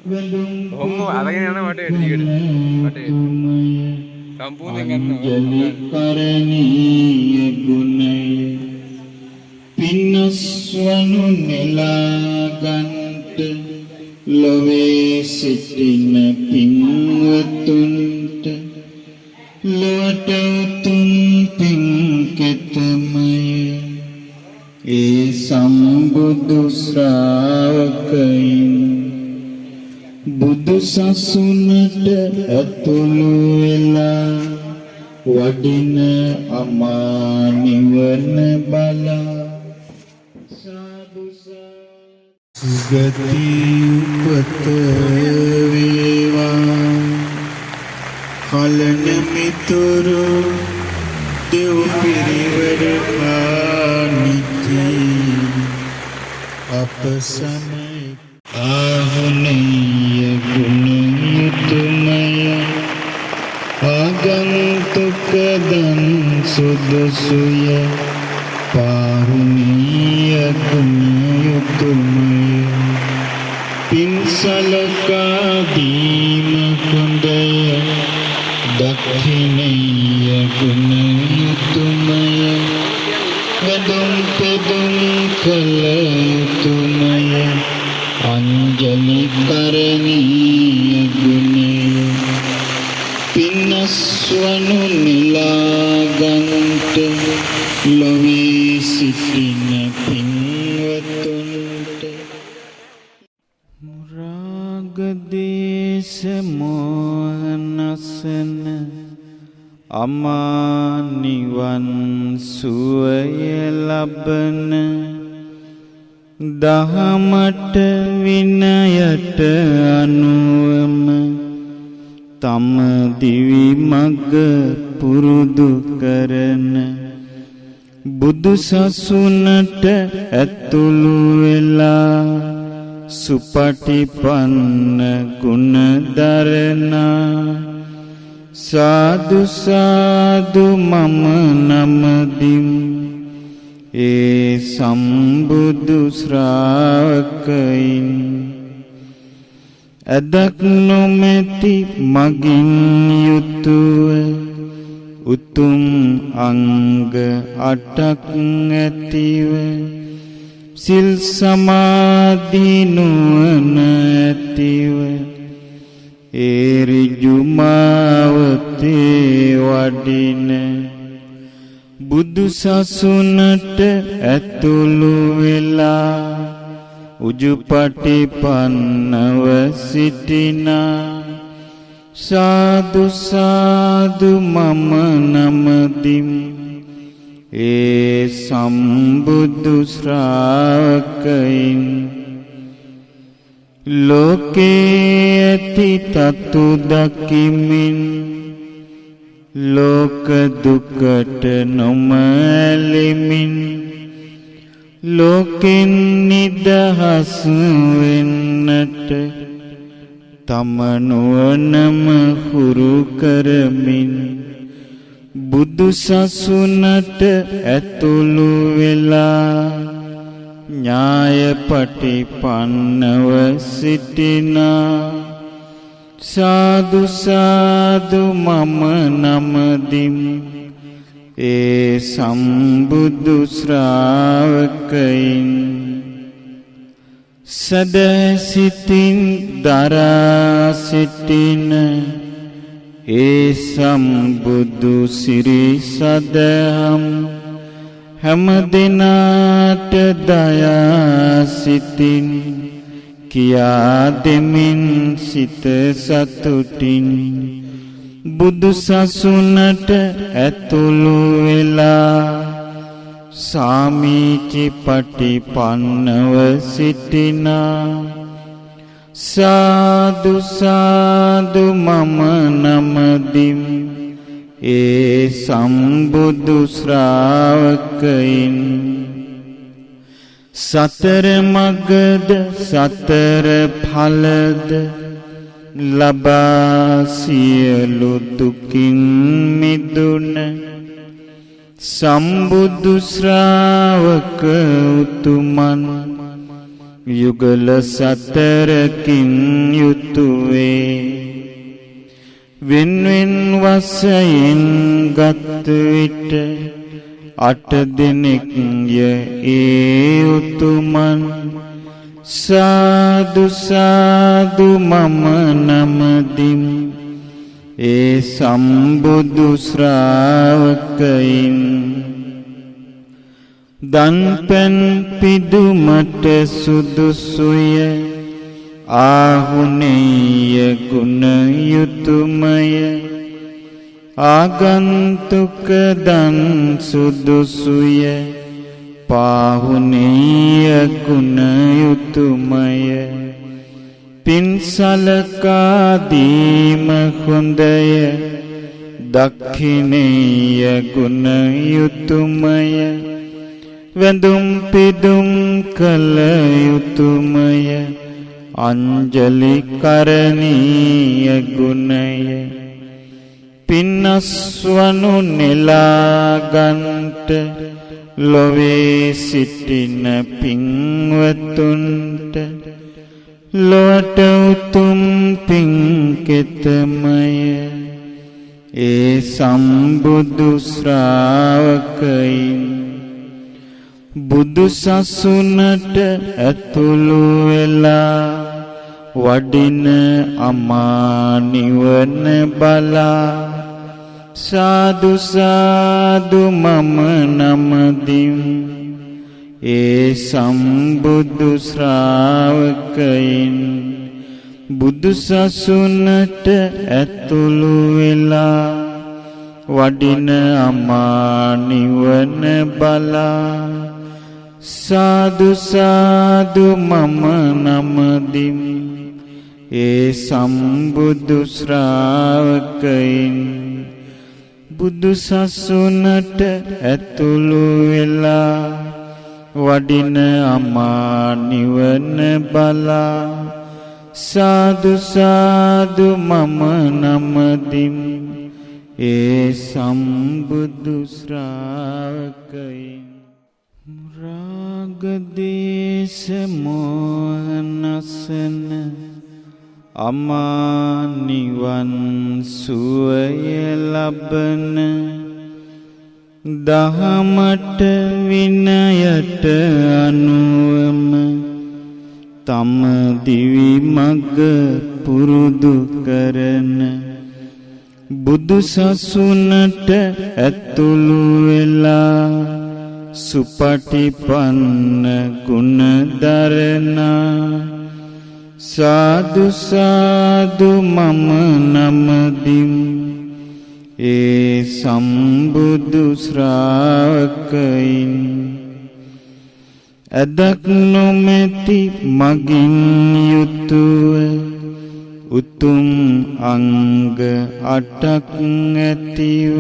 ඔහොම අරගෙන යන වටේ ටිකට වටේ සම්පූර්ණයෙන් ගන්නවා කරණීය ගුණය පින්නස්වනු නෙලාගන්ට ලොවේ සිටින පින්වතුන්ට ලොවට උතුම් පින්කෙතමය ඒ සම්බුදු ශ්‍රාවකයින් බුදු සසුනට ඇතුළු වෙලා වඩින අමා නිවන බලා සාදු සුගති උපත වේවා කලන මිතුරු දෙව් පිරිවර නිති අප සමය ආහුනීය ගුණයුතුමය ආගන්තුක දන් සුදුසුය පාහුනීය ගුණයුතුමය පින්සලකා දීම කුඳය දක්ඛිනීය ගුණයුතුමය වැදුම් පෙදුම් කළ යුතුමය අංජලි කරණීය ගුණය පින්නස්වනු නිලාගන්ට ලොවේ සිටින පින්වතුන්ට මුරාගදේශ මොහනසන අමා නිවන් සුවය ලබන දහමට විනයට අනුවම තම දිවි මග පුරුදු කරන බුදු සසුනට ඇතුළු වෙලා සුපටිපන්න ගුණ දරනා සාදු සාදු මම නමදිම් ඒ සම්බුදු ශ්‍රාවකයින් අදක් නොමැති මගින් යුතුව උතුම් අංග 8ක් ඇතිව සිල් සමාධි නුවණ ඇතිව ඒ ඍජු මාවතේ වඩින බුදු සසුනට ඇතුළු වෙලා උජුපටිපන්නව සිටිනා සාදු සාදු මම නමදිම් ඒ සම්බුදු ශ්‍රාවකයින් ලෝකේ ඇති තතු දකිමින් ලෝක දුකට නොමැලෙමින් ලෝකෙන් නිදහස් වෙන්නට තම නුවණම හුරු කරමින් බුදු සසුනට ඇතුළු වෙලා ඥාය පටිපන්නව සිටිනා සාදු සාදු මම නමදිම් ඒ සම්බුදු ශ්‍රාවකයින් සදසිතින් දරා සිටින ඒ සම්බුදු සිරි සදහම් හැම දිනාට දයා සිතින් කියා දෙමින් සිත සතුටින් බුදු සසුනට ඇතුළු වෙලා සාමීචි පටිපන්නව සිටිනා සාදු සාදු මම නමදිම් ඒ සම්බුදු ශ්‍රාවකයින් සතර මගද සතර ඵලද ලබා සියලු දුකින් මිදුන සම්බුදු ශ්‍රාවක උතුමන් යුගල සතරකින් යුතුවේ වෙන්වෙන් වශයෙන් ගත් විට 8 දෙනෙක්ය ඒ උතුමන් සාදු සාදු මම නමදිම් ඒ සම්බුදු ශ්‍රාවකයින් දන්පැන් පිදුමට සුදුසුය ආහුනේය ගුණ යුතුයමය ආගන්තුක දන් සුදුසුය පාහුනේය ගුණ යුතුයමය පින්සලකා දීම හොඳය දක්ඛිනේය ගුණ යුතුයමය වැඳුම් පිදුම් කළ යුතුයමය අංජලි කරණීය ගුණය පින්නස්වනු නෙලාගන්ට ලොවේ සිටින පින්වතුන්ට ලොවට උතුම් පින්කෙතමය ඒ සම්බුදු ශ්‍රාවකයින් බුදු සසුනට ඇතුළු වෙලා වඩින අමා නිවන බලා සාදු සාදු මම නමදිම් ඒ සම්බුදු ශ්‍රාවකයින් බුදු සසුනට ඇතුළු වෙලා වඩින අමා නිවන බලා සාදු සාදු මම නමදිම් ඒ සම්බුදු ශ්‍රාවකයින් බුදු සසුනට ඇතුළු වෙලා වඩින අමා නිවන බලා සාදු සාදු මම නමදිම් ඒ සම්බුදු ශ්‍රාවකයින් රාග දේශ මොහනසන අමා නිවන් සුවය ලබන දහමට විනයට අනුවම තම දිවි මග පුරුදු කරන බුදු සසුනට ඇතුළු වෙලා සුපටිපන්න ගුණ දරනා සාදු සාදු මම නමදිම් ඒ සම්බුදු ශ්‍රාවකයින් අදක් නොමැති මගින් යුතුව උතුම් අංග 8ක් ඇතිව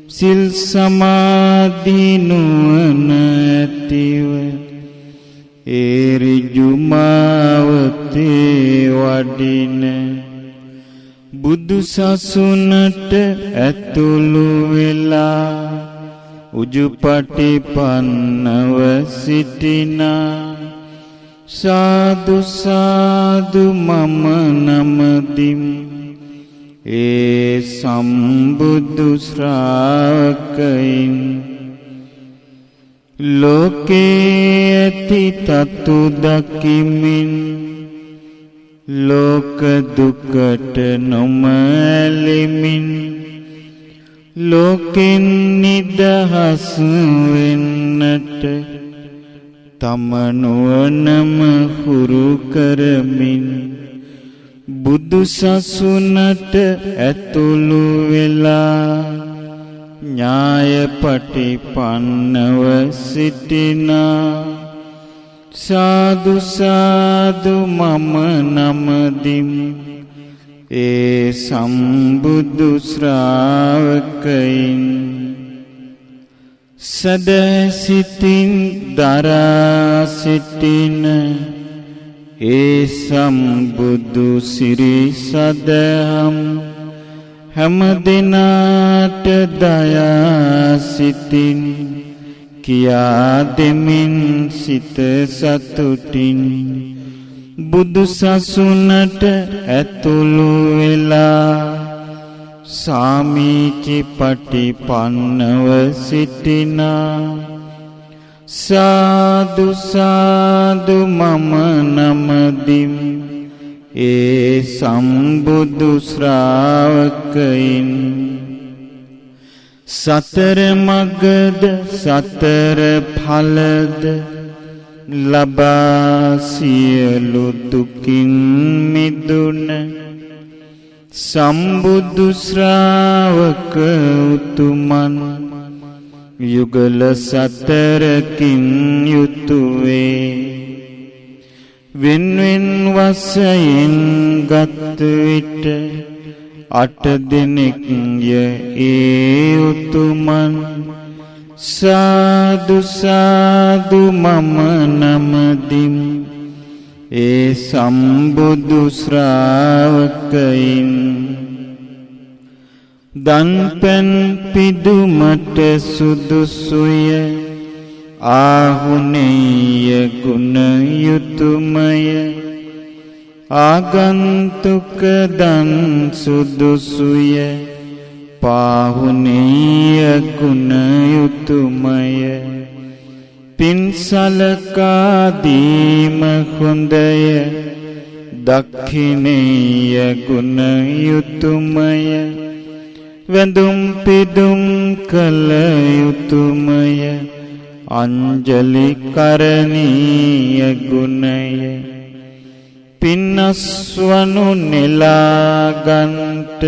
සිල් සමාධි නුවණ ඇතිව ඒ ඍජු මාවතේ වඩින බුදු සසුනට ඇතුළු වෙලා උජුපටිපන්නව සිටිනා සාදු සාදු මම නමදිම් ඒ සම්බුදු ශ්‍රාවකයින් ලෝකේ ඇති තතු දකිමින් ලෝක දුකට නොමැලෙමින් ලෝකෙන් නිදහස් වෙන්නට තම නුවණම හුරු කරමින් බුදු සසුනට ඇතුළු වෙලා ඥාය පටිපන්නව සිටිනා සාදු සාදු මම නමදිම් ඒ සම්බුදු ශ්‍රාවකයින් සදසිතින් දරා සිටින ඒ සම්බුදු සිරි සදහම් හැම දිනාට දයා සිතින් කියා දෙමින් සිත සතුටින් බුදු සසුනට ඇතුළු වෙලා සාමීචි පටිපන්නව සිටිනා සාදු සාදු මම නමදිම් ඒ සම්බුදු ශ්‍රාවකයින් සතර මගද සතර ඵලද ලබා සියලු දුකින් මිදුන සම්බුදු ශ්‍රාවක උතුමන් යුගල සතරකින් යුතුවේ වෙන්වෙන් වශයෙන් ගත් විට 8 දෙනෙක් ය ඒ උතුමන් සාදු සාදු මම නමදිම් ඒ සම්බුදු ශ්‍රාවකයින් දන්පැන් පිදුමට සුදුසුය ආහුනේය ගුණ යුතුයමය ආගන්තුක දන් සුදුසුය පාහුනේය ගුණ යුතුයමය පින්සලකා දීම හොඳය දක්ඛිනේය ගුණ යුතුයමය වැඳුම් පිදුම් කළ යුතුයමය අංජලි කරණීය ගුණය පින්නස්වනු නෙලාගන්ට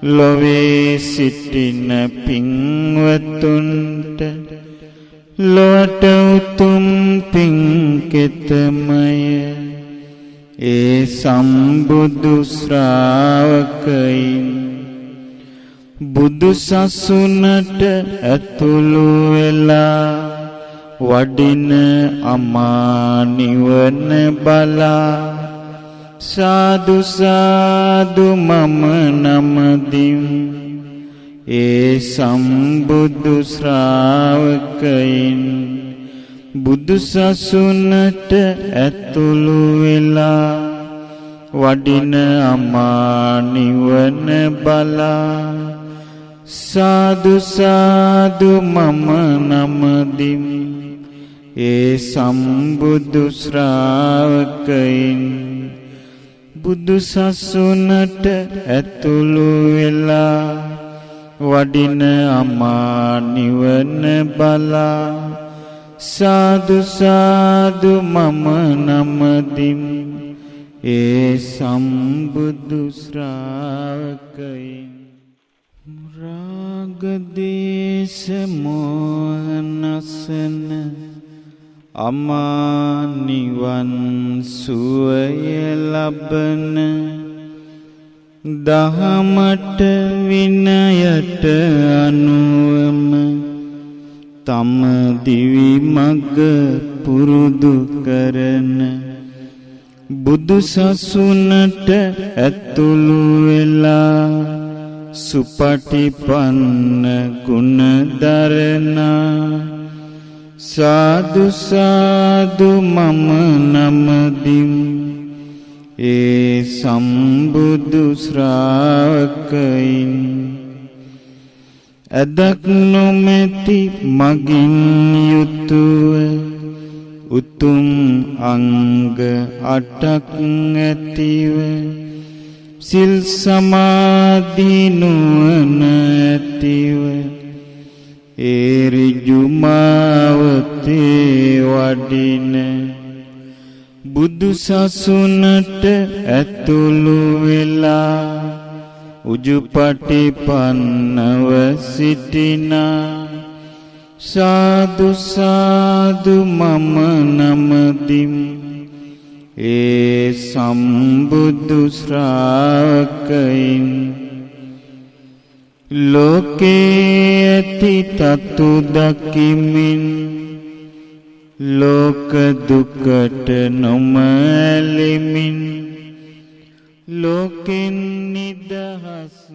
ලොවේ සිටින පින්වතුන්ට ලොවට උතුම් පින්කෙතමය ඒ සම්බුදු ශ්‍රාවකයින් බුදු සසුනට ඇතුළු වෙලා වඩින අමා නිවන බලා සාදු සාදු මම නමදිම් ඒ සම්බුදු ශ්‍රාවකයින් බුදු සසුනට ඇතුළු වෙලා වඩින අමා නිවන බලා සාදු සාදු මම නමදිම් ඒ සම්බුදු ශ්‍රාවකයින් බුදු සසුනට ඇතුළු වෙලා වඩින අමා නිවන බලා සාදු සාදු මම නමදිම් ඒ සම්බුදු ශ්‍රාවකයින් රාග දේශ මොහ නසන අමා නිවන් සුවය ලබන දහමට විනයට අනුවම තම දිවි මග පුරුදු කරන බුදු සසුනට ඇතුළු වෙලා සුපටිපන්න ගුණ දරනා සාදු සාදු මම නමදිම් ඒ සම්බුදු ශ්‍රාවකයින් අදක් නොමැති මගින් යුතුව උතුම් අංග 8ක් ඇතිව සිල් සමාධි නුවණ ඇතිව ඒ ඍජු මාවතේ වඩින බුදු සසුනට ඇතුළු වෙලා උජුපටිපන්නව සිටිනා සාදු සාදු මම නමදිම් ඒ සම්බුදු ශ්‍රාවකයින් ලෝකේ ඇති තතු දකිමින් ලෝක දුකට නොමැලෙමින් ලෝකෙන් නිදහස්